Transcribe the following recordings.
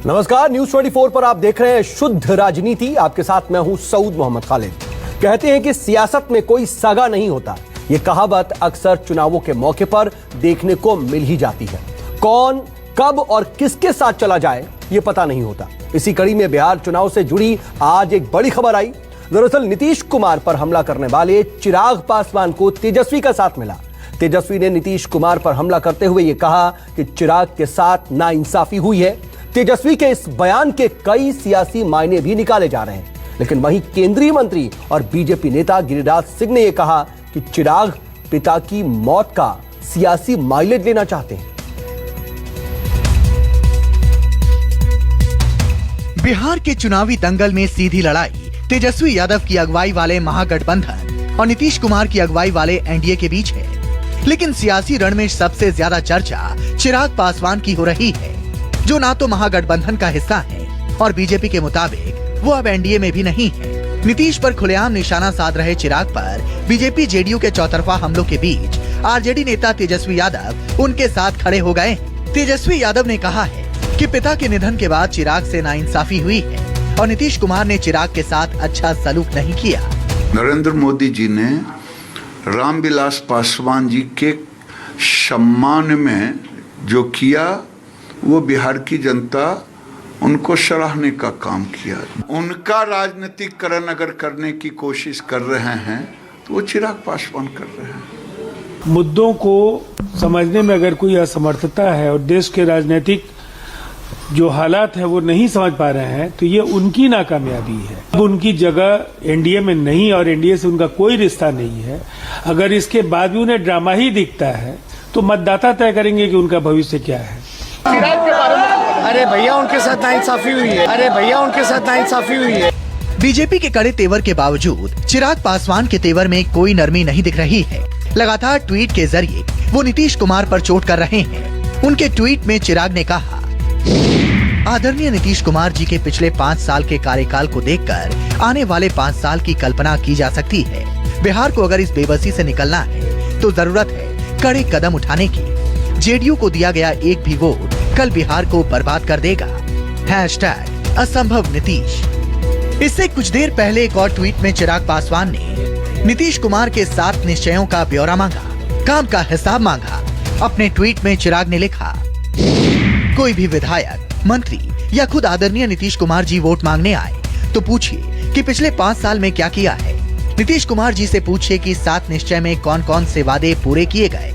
नमस्कार, न्यूज 24 पर आप देख रहे हैं शुद्ध राजनीति। आपके साथ मैं हूं सऊद मोहम्मद खालिद। कहते हैं कि सियासत में कोई सगा नहीं होता। ये कहावत अक्सर चुनावों के मौके पर देखने को मिल ही जाती है। कौन, कब और किसके साथ चला जाए ये पता नहीं होता। इसी कड़ी में बिहार चुनाव से जुड़ी आज एक बड़ी खबर आई। दरअसल नीतीश कुमार पर हमला करने वाले चिराग पासवान को तेजस्वी का साथ मिला। तेजस्वी ने नीतीश कुमार पर हमला करते हुए ये कहा कि चिराग के साथ नाइंसाफी हुई है। तेजस्वी के इस बयान के कई सियासी मायने भी निकाले जा रहे हैं, लेकिन वहीं केंद्रीय मंत्री और बीजेपी नेता गिरिराज सिंह ने यह कहा कि चिराग पिता की मौत का सियासी माइलेज लेना चाहते हैं। बिहार के चुनावी दंगल में सीधी लड़ाई तेजस्वी यादव की अगुवाई वाले महागठबंधन और नीतीश कुमार की अगुवाई वाले एनडीए के बीच है। लेकिन सियासी रण में सबसे ज्यादा चर्चा चिराग पासवान की हो रही है, जो ना तो महागठबंधन का हिस्सा है और बीजेपी के मुताबिक वो अब एनडीए में भी नहीं है। नीतीश पर खुलेआम निशाना साध रहे चिराग पर बीजेपी जेडीयू के चौतरफा हमलों के बीच आरजेडी नेता तेजस्वी यादव उनके साथ खड़े हो गए। तेजस्वी यादव ने कहा है कि पिता के निधन के बाद चिराग से नाइंसाफी हुई है और नीतीश कुमार ने चिराग के साथ अच्छा सलूक नहीं किया। नरेंद्र मोदी जी ने रामविलास पासवान जी के सम्मान में जो किया, वो बिहार की जनता उनको सराहने का काम किया। उनका राजनीतिकरण अगर करने की कोशिश कर रहे हैं तो वो चिराग पासवान कर रहे हैं। मुद्दों को समझने में अगर कोई असमर्थता है और देश के राजनीतिक जो हालात है वो नहीं समझ पा रहे हैं, तो ये उनकी नाकामयाबी है। अब उनकी जगह एनडीए में नहीं और एनडीए से उनका कोई रिश्ता नहीं है। अगर इसके बाद भी उन्हें ड्रामा ही दिखता है तो मतदाता तय करेंगे कि उनका भविष्य क्या है। अरे भैया उनके साथ नाइंसाफी हुई है। अरे भैया उनके साथ नाइंसाफी हुई है। बीजेपी के कड़े तेवर के बावजूद चिराग पासवान के तेवर में कोई नरमी नहीं दिख रही है। लगातार ट्वीट के जरिए वो नीतीश कुमार पर चोट कर रहे हैं। उनके ट्वीट में चिराग ने कहा, आदरणीय नीतीश कुमार जी के पिछले 5 साल के कार्यकाल को देखकर आने वाले 5 साल की कल्पना की जा सकती है। बिहार को अगर इस बेबसी से निकलना है तो जरूरत है कड़े कदम उठाने की। जेडीयू को दिया गया एक भी वोट कल बिहार को बर्बाद कर देगा। #असंभव नीतीश। इससे कुछ देर पहले एक और ट्वीट में चिराग पासवान ने नीतीश कुमार के 7 निश्चयों का ब्यौरा मांगा, काम का हिसाब मांगा। अपने ट्वीट में चिराग ने लिखा, कोई भी विधायक, मंत्री या खुद आदरणीय नीतीश कुमार जी वोट मांगने आए तो पूछिए कि पिछले 5 साल में क्या किया है। नीतीश कुमार जी से पूछिए कि 7 निश्चय में कौन कौन से वादे पूरे किए गए।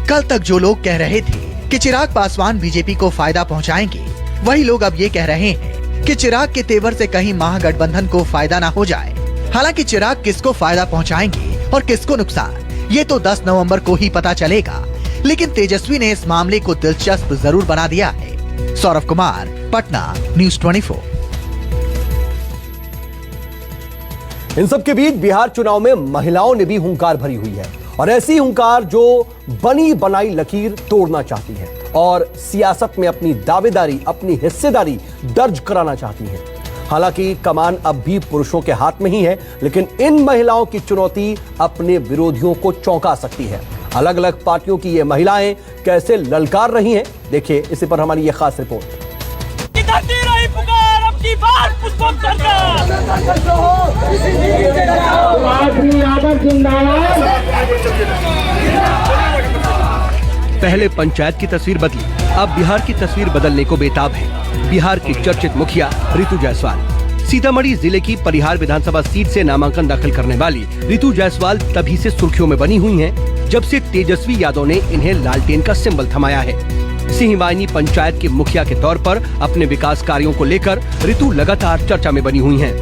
कल तक जो लोग कह रहे थे कि चिराग पासवान बीजेपी को फायदा पहुंचाएंगे, वही लोग अब ये कह रहे हैं कि चिराग के तेवर से कहीं महागठबंधन को फायदा ना हो जाए। हालांकि चिराग किसको फायदा पहुंचाएंगे और किसको नुकसान, ये तो 10 नवंबर को ही पता चलेगा। लेकिन तेजस्वी ने इस मामले को दिलचस्प जरूर बना दिया है। सौरभ कुमार, पटना, न्यूज 24। इन सब के बीच बिहार चुनाव में महिलाओं ने भी हुंकार भरी हुई है, और ऐसी हुंकार जो बनी बनाई लकीर तोड़ना चाहती है और सियासत में अपनी दावेदारी, अपनी हिस्सेदारी दर्ज कराना चाहती है। हालांकि कमान अब भी पुरुषों के हाथ में ही है, लेकिन इन महिलाओं की चुनौती अपने विरोधियों को चौंका सकती है। अलग अलग पार्टियों की ये महिलाएं कैसे ललकार रही हैं, देखिए इसी पर हमारी ये खास रिपोर्ट। पहले पंचायत की तस्वीर बदली, अब बिहार की तस्वीर बदलने को बेताब है। बिहार की चर्चित मुखिया रितु जायसवाल। सीतामढ़ी जिले की परिहार विधानसभा सीट से नामांकन दाखिल करने वाली रितु जायसवाल तभी से सुर्खियों में बनी हुई हैं, जब से तेजस्वी यादव ने इन्हें लालटेन का सिंबल थमाया है। सिंहवाहिनी पंचायत की मुखिया के तौर पर अपने विकास कार्यों को लेकर रितु लगातार चर्चा में बनी हुई हैं।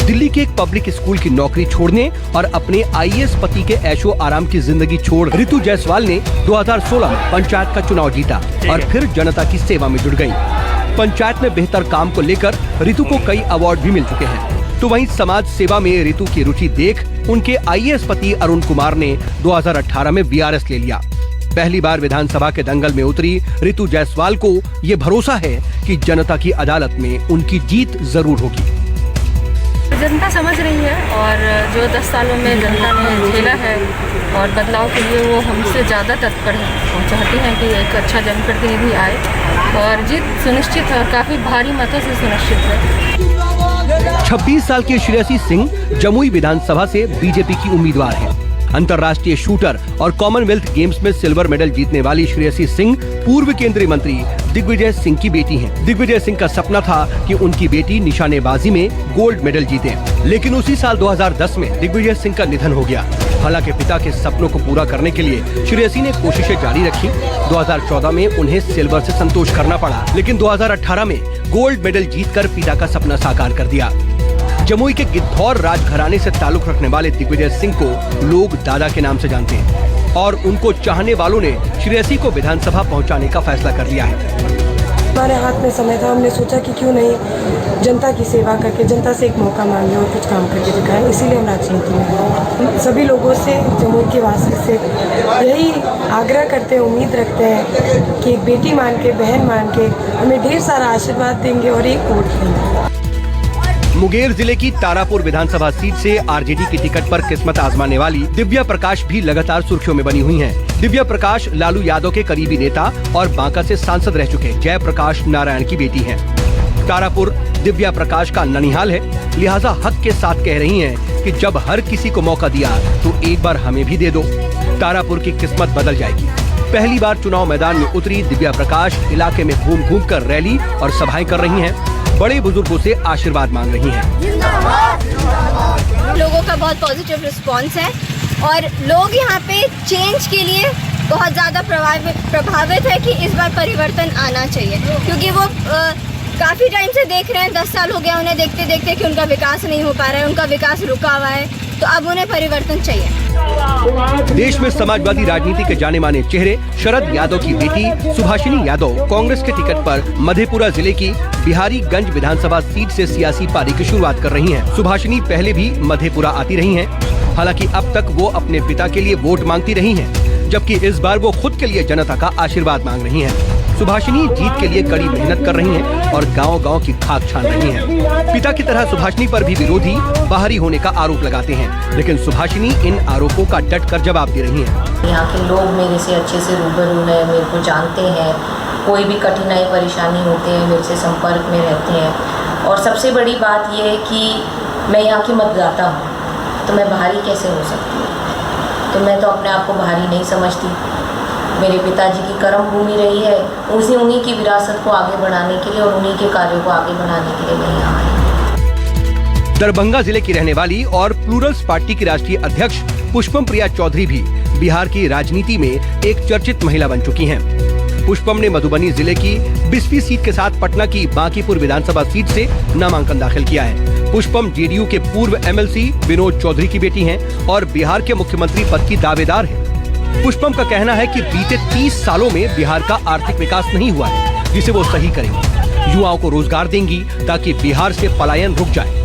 दिल्ली के एक पब्लिक स्कूल की नौकरी छोड़ने और अपने आईएएस पति के ऐशो आराम की जिंदगी छोड़ रितु जायसवाल ने 2016 में पंचायत का चुनाव जीता और फिर जनता की सेवा में जुड़ गई। पंचायत में बेहतर काम को लेकर रितु को कई अवार्ड भी मिल चुके हैं। तो वहीं समाज सेवा में रितु की रुचि देख उनके आईएएस पति अरुण कुमार ने 2018 में वीआरएस ले लिया। पहली बार विधानसभा के दंगल में उतरी रितु जायसवाल को ये भरोसा है कि जनता की अदालत में उनकी जीत जरूर होगी। जनता समझ रही है और जो 10 सालों में जनता ने झेला है और बदलाव के लिए वो हमसे ज़्यादा तत्पर है और चाहते हैं कि एक अच्छा जनप्रतिनिधि आए और जीत सुनिश्चित है, काफ़ी भारी मतों से सुनिश्चित है। 26 साल के श्रेयसी सिंह जमुई विधानसभा से बीजेपी की उम्मीदवार हैं। अंतर्राष्ट्रीय शूटर और कॉमनवेल्थ गेम्स में सिल्वर मेडल जीतने वाली श्रेयसी सिंह पूर्व केंद्रीय मंत्री दिग्विजय सिंह की बेटी हैं। दिग्विजय सिंह का सपना था कि उनकी बेटी निशानेबाजी में गोल्ड मेडल जीते, लेकिन उसी साल 2010 में दिग्विजय सिंह का निधन हो गया। हालांकि पिता के सपनों को पूरा करने के लिए श्रेयसी ने कोशिशें जारी रखी। 2014 में उन्हें सिल्वर से संतोष करना पड़ा, लेकिन 2018 में गोल्ड मेडल जीतकर पिता का सपना साकार कर दिया। जमुई के गिद्धौर राजघराने से ताल्लुक रखने वाले दिग्विजय सिंह को लोग दादा के नाम से जानते हैं और उनको चाहने वालों ने श्रेयसी को विधानसभा पहुंचाने का फैसला कर लिया है। हमारे हाथ में समय था, हमने सोचा कि क्यों नहीं जनता की सेवा करके जनता से एक मौका मांगे और कुछ काम करके दिखाएं, इसीलिए हम राजनीति में सभी लोगों से, जमुई के वासी से यही आग्रह करते हैं, उम्मीद रखते हैं कि एक बेटी मान के, बहन मान के हमें ढेर सारा आशीर्वाद देंगे और एक वोट देंगे। मुंगेर जिले की तारापुर विधानसभा सीट से आरजेडी की टिकट पर किस्मत आजमाने वाली दिव्या प्रकाश भी लगातार सुर्खियों में बनी हुई हैं। दिव्या प्रकाश लालू यादव के करीबी नेता और बांका से सांसद रह चुके जयप्रकाश नारायण की बेटी हैं। तारापुर दिव्या प्रकाश का ननिहाल है, लिहाजा हक के साथ कह रही हैं कि जब हर किसी को मौका दिया तो एक बार हमें भी दे दो, तारापुर की किस्मत बदल जाएगी। पहली बार चुनाव मैदान में उतरी दिव्या प्रकाश इलाके में घूम घूम कर रैली और सभाएं कर रही हैं, बड़े बुजुर्गों से आशीर्वाद मांग रही हैं। लोगों का बहुत पॉजिटिव रिस्पांस है और लोग यहाँ पे चेंज के लिए बहुत ज़्यादा प्रभावित है कि इस बार परिवर्तन आना चाहिए, क्योंकि वो काफ़ी टाइम से देख रहे हैं, 10 साल हो गया उन्हें देखते देखते कि उनका विकास नहीं हो पा रहा है, उनका विकास रुका हुआ है, तो अब उन्हें परिवर्तन चाहिए। देश में समाजवादी राजनीति के जाने माने चेहरे शरद यादव की बेटी सुभाषिनी यादव कांग्रेस के टिकट पर मधेपुरा जिले की बिहारीगंज विधानसभा सीट से सियासी पारी की शुरुआत कर रही हैं। सुभाषिनी पहले भी मधेपुरा आती रही हैं, हालांकि अब तक वो अपने पिता के लिए वोट मांगती रही हैं, जबकि इस बार वो खुद के लिए जनता का आशीर्वाद मांग रही हैं। सुभाषिनी जीत के लिए कड़ी मेहनत कर रही हैं और गांव-गांव की खाक छान रही हैं। पिता की तरह सुभाषिनी पर भी विरोधी बाहरी होने का आरोप लगाते हैं, लेकिन सुभाषिनी इन आरोपों का डट कर जवाब दे रही हैं। यहाँ के लोग मेरे से अच्छे से रूबरू हैं, मेरे को जानते हैं, कोई भी कठिनाई परेशानी होते हैं मेरे से संपर्क में रहते हैं। और सबसे बड़ी बात यह है कि मैं यहाँ की मतदाता हूँ, तो मैं बाहरी कैसे हो सकती हूँ? तो मैं तो अपने आप को बाहरी नहीं समझती। मेरे पिताजी की कर्म भूमि रही है, उन्हीं की विरासत को आगे बढ़ाने के लिए और उन्हीं के कार्यों को आगे बढ़ाने के लिए मैं यहाँ आई। दरभंगा जिले की रहने वाली और प्लूरल्स पार्टी की राष्ट्रीय अध्यक्ष पुष्पम प्रिया चौधरी भी बिहार की राजनीति में एक चर्चित महिला बन चुकी हैं। पुष्पम ने मधुबनी जिले की 20वीं सीट के साथ पटना की बांकीपुर विधानसभा सीट से नामांकन दाखिल किया है। पुष्पम जेडीयू के पूर्व एमएलसी विनोद चौधरी की बेटी हैं और बिहार के मुख्यमंत्री पद की दावेदार हैं। पुष्पम का कहना है कि बीते 30 सालों में बिहार का आर्थिक विकास नहीं हुआ है, जिसे वो सही करेंगी। युवाओं को रोजगार देंगी ताकि बिहार से पलायन रुक जाए।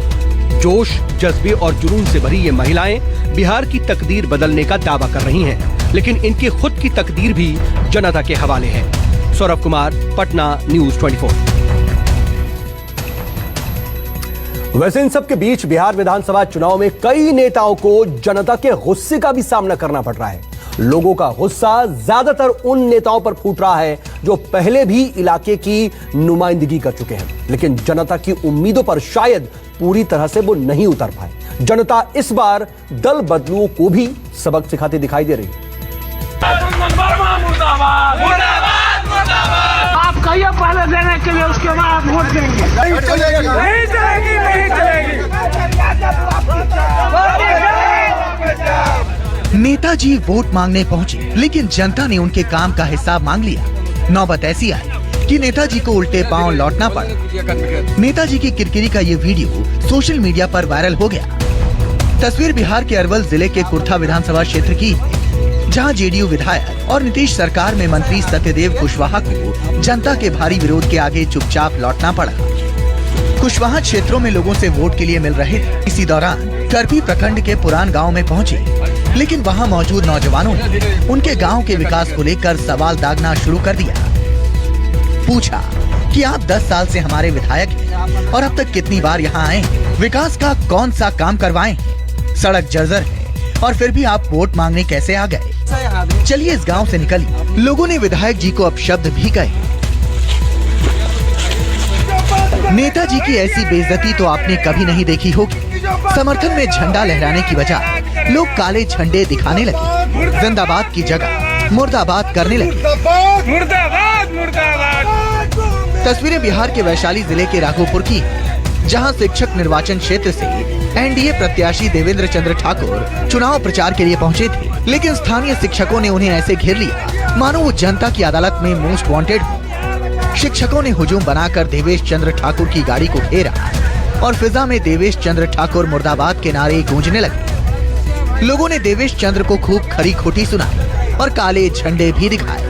जोश, जज्बे और जुनून से भरी ये महिलाएं बिहार की तकदीर बदलने का दावा कर रही हैं, लेकिन इनकी खुद की तकदीर भी जनता के हवाले है। सौरभ कुमार, पटना, न्यूज़ 24। वैसे इन सब के बीच बिहार विधानसभा चुनाव में कई नेताओं को जनता के गुस्से का भी सामना करना पड़ रहा है। लोगों का गुस्सा ज्यादातर उन नेताओं पर फूट रहा है जो पहले भी इलाके की नुमाइंदगी कर चुके हैं, लेकिन जनता की उम्मीदों पर शायद पूरी तरह से वो नहीं उतर पाए। जनता इस बार दल बदलुओं को भी सबक सिखाती दिखाई दे रही है। आप कहिए पहले देने के लिए, उसके बाद आप वोट देंगे। नहीं चलेगी, नहीं चलेगी, नहीं चलेगी। नेताजी वोट मांगने पहुंचे, लेकिन जनता ने उनके काम का हिसाब मांग लिया। नौबत ऐसी आई कि नेताजी को उल्टे पांव लौटना पड़ा। नेताजी की किरकिरी का ये वीडियो सोशल मीडिया पर वायरल हो गया। तस्वीर बिहार के अरवल जिले के कुर्था विधानसभा क्षेत्र की, जहां जेडीयू विधायक और नीतीश सरकार में मंत्री सत्यदेव कुशवाहा को जनता के भारी विरोध के आगे चुपचाप लौटना पड़ा। कुशवाहा क्षेत्रों में लोगों से वोट के लिए मिल रहे थे। इसी दौरान करपी प्रखंड के पुरान गांव में पहुंचे, लेकिन वहां मौजूद नौजवानों ने उनके गांव के विकास को लेकर सवाल दागना शुरू कर दिया। पूछा कि आप 10 साल से हमारे विधायक हैं और अब तक कितनी बार यहाँ आए? विकास का कौन सा काम करवाए हैं? सड़क जर्जर है और फिर भी आप वोट मांगने कैसे आ गए? चलिए इस गांव से निकलिए। लोगों ने विधायक जी को अपशब्द भी कहे। नेताजी की ऐसी बेइज्जती तो आपने कभी नहीं देखी होगी। समर्थन में झंडा लहराने की बजाय लोग काले झंडे दिखाने लगे, जिंदाबाद की जगह मुर्दाबाद करने लगे। मुर्दाबाद मुर्दाबाद। तस्वीरें बिहार के वैशाली जिले के राघोपुर की हैं, जहां शिक्षक निर्वाचन क्षेत्र से एनडीए प्रत्याशी देवेंद्र चंद्र ठाकुर चुनाव प्रचार के लिए पहुंचे थे, लेकिन स्थानीय शिक्षकों ने उन्हें ऐसे घेर लिया मानो वो जनता की अदालत में मोस्ट वांटेड हो। शिक्षकों ने हुजूम बनाकर देवेश चंद्र ठाकुर की गाड़ी को घेरा और फिजा में देवेश चंद्र ठाकुर मुर्दाबाद के नारे गूंजने लगे। लोगों ने देवेश चंद्र को खूब खरी खोटी सुनाई और काले झंडे भी दिखाए।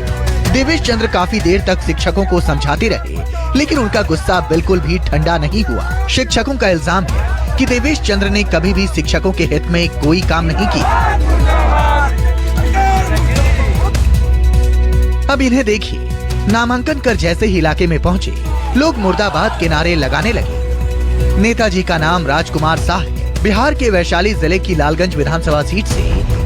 देवेश चंद्र काफी देर तक शिक्षकों को समझाते रहे, लेकिन उनका गुस्सा बिल्कुल भी ठंडा नहीं हुआ। शिक्षकों का इल्जाम है कि देवेश चंद्र ने कभी भी शिक्षकों के हित में कोई काम नहीं किया। अब इन्हें देखिए, नामांकन कर जैसे ही इलाके में पहुंचे, लोग मुर्दाबाद के नारे लगाने लगे। नेताजी का नाम राजकुमार शाह है। बिहार के वैशाली जिले की लालगंज विधानसभा सीट से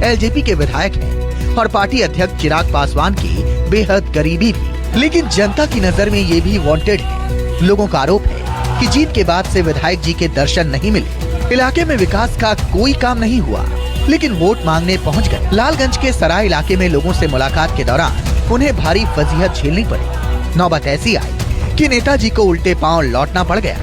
एलजेपी के विधायक हैं और पार्टी अध्यक्ष चिराग पासवान की बेहद करीबी भी। लेकिन जनता की नजर में ये भी वांटेड है। लोगों का आरोप है कि जीत के बाद से विधायक जी के दर्शन नहीं मिले। इलाके में विकास का कोई काम नहीं हुआ, लेकिन वोट मांगने पहुंच गए। लालगंज के सराय इलाके में लोगों से मुलाकात के दौरान उन्हें भारी फजीहत झेलनी पड़ी। नौबत ऐसी आई कि नेताजी को उल्टे पांव लौटना पड़ गया।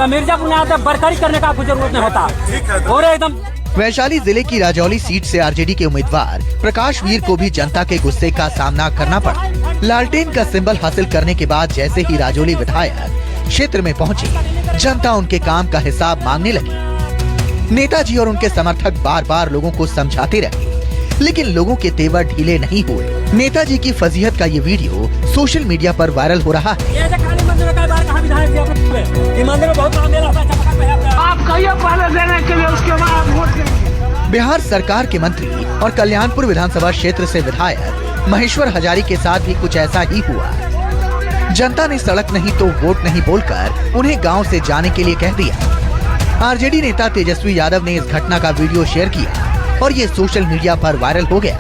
मिर्जापुर में आते बरकरी करने का कोई जरूरत नहीं होता और एकदम। वैशाली जिले की राजौली सीट से आरजेडी के उम्मीदवार प्रकाश वीर को भी जनता के गुस्से का सामना करना पड़ा। लालटेन का सिंबल हासिल करने के बाद जैसे ही राजौली विधायक क्षेत्र में पहुंचे, जनता उनके काम का हिसाब मांगने लगी। नेताजी और उनके समर्थक बार बार लोगों को समझाते रहे, लेकिन लोगों के तेवर ढीले नहीं हुए। नेताजी की फजीहत का ये वीडियो सोशल मीडिया पर वायरल हो रहा है। आप कहिए पहले देने के लिए, उसके बाद वोट देंगे। बिहार सरकार के मंत्री और कल्याणपुर विधानसभा क्षेत्र से विधायक महेश्वर हजारी के साथ भी कुछ ऐसा ही हुआ। जनता ने सड़क नहीं तो वोट नहीं बोलकर उन्हें गांव से जाने के लिए कह दिया। आरजेडी नेता तेजस्वी यादव ने इस घटना का वीडियो शेयर किया और ये सोशल मीडिया पर वायरल हो गया।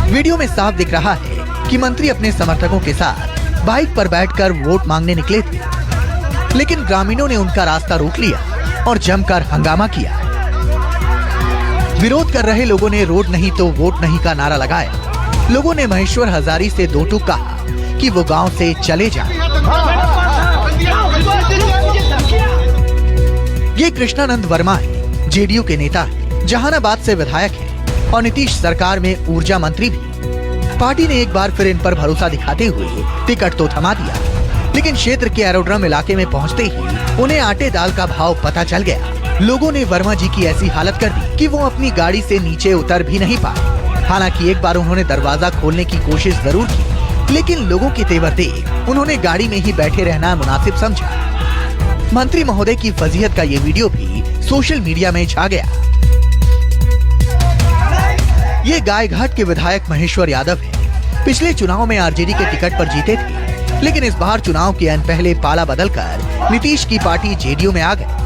वीडियो में साफ दिख रहा है कि मंत्री अपने समर्थकों के साथ बाइक पर बैठकर वोट मांगने निकले थे, लेकिन ग्रामीणों ने उनका रास्ता रोक लिया और जमकर हंगामा किया। विरोध कर रहे लोगों ने रोड नहीं तो वोट नहीं का नारा लगाया। लोगों ने महेश्वर हजारी से दो टूक कहा कि वो गांव से चले जाएं। ये कृष्णानंद वर्मा है, जेडीयू के नेता है, जहानाबाद से विधायक है और नीतीश सरकार में ऊर्जा मंत्री भी। पार्टी ने एक बार फिर इन पर भरोसा दिखाते हुए टिकट तो थमा दिया, लेकिन क्षेत्र के एरोड्रम इलाके में पहुंचते ही उन्हें आटे दाल का भाव पता चल गया। लोगों ने वर्मा जी की ऐसी हालत कर दी कि वो अपनी गाड़ी से नीचे उतर भी नहीं पाए। हालांकि एक बार उन्होंने दरवाजा खोलने की कोशिश जरूर की, लेकिन लोगों के तेवर देख उन्होंने गाड़ी में ही बैठे रहना मुनासिब समझा। मंत्री महोदय की फजीहत का ये वीडियो भी सोशल मीडिया में छा गया। ये गायघाट के विधायक महेश्वर यादव है। पिछले चुनाव में आरजेडी के टिकट पर जीते थे, लेकिन इस बार चुनाव के अन पहले पाला बदलकर नीतीश की पार्टी जेडीयू में आ गई।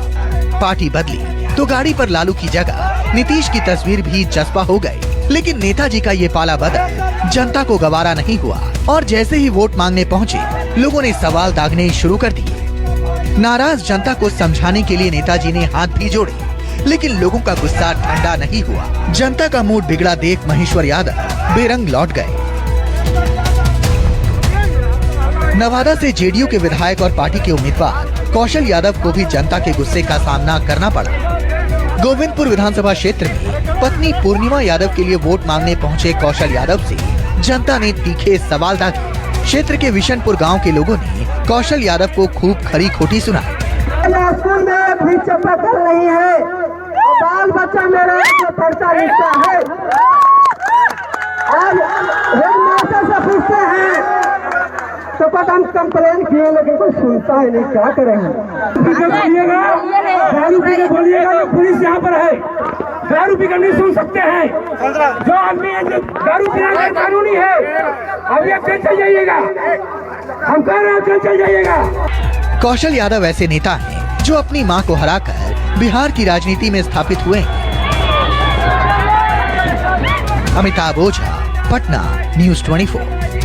पार्टी बदली तो गाड़ी पर लालू की जगह नीतीश की तस्वीर भी जज्बा हो गई, लेकिन नेताजी का ये पाला बदल जनता को गवारा नहीं हुआ और जैसे ही वोट मांगने पहुंचे, लोगों ने सवाल दागने शुरू कर दिए। नाराज जनता को समझाने के लिए नेताजी ने हाथ भी जोड़े, लेकिन लोगों का गुस्सा ठंडा नहीं हुआ। जनता का मूड बिगड़ा देख महेश्वर यादव बेरंग लौट गए। नवादा से जेडीयू के विधायक और पार्टी के उम्मीदवार कौशल यादव को भी जनता के गुस्से का सामना करना पड़ा। गोविंदपुर विधानसभा क्षेत्र में पत्नी पूर्णिमा यादव के लिए वोट मांगने पहुंचे कौशल यादव से जनता ने तीखे सवाल दागे। क्षेत्र के विशनपुर गांव के लोगों ने कौशल यादव को खूब खरी खोटी सुनाई। स्कूल में भी चप्पल नहीं है, बाल बच्चा मेरा पर्चा लिखता है और हेडमास्टर से पूछते हैं तो पता हम कंप्लेन किए, लेकिन कोई सुनता है नहीं। क्या करेंगे? दारू पी के बोलिएगा तो पुलिस यहाँ पर है। दारू पी कर नहीं सुन सकते हैं। जो आदमी दारू पीना कानूनी है, अब ये चल जाइएगा। हम कह रहे हैं चल जाइएगा। कौशल यादव ऐसे नेता हैं जो अपनी मां को हराकर बिहार की राजनीति में स्थापित हुए हैं। अमिताभ ओझा, पटना, न्यूज़ 24।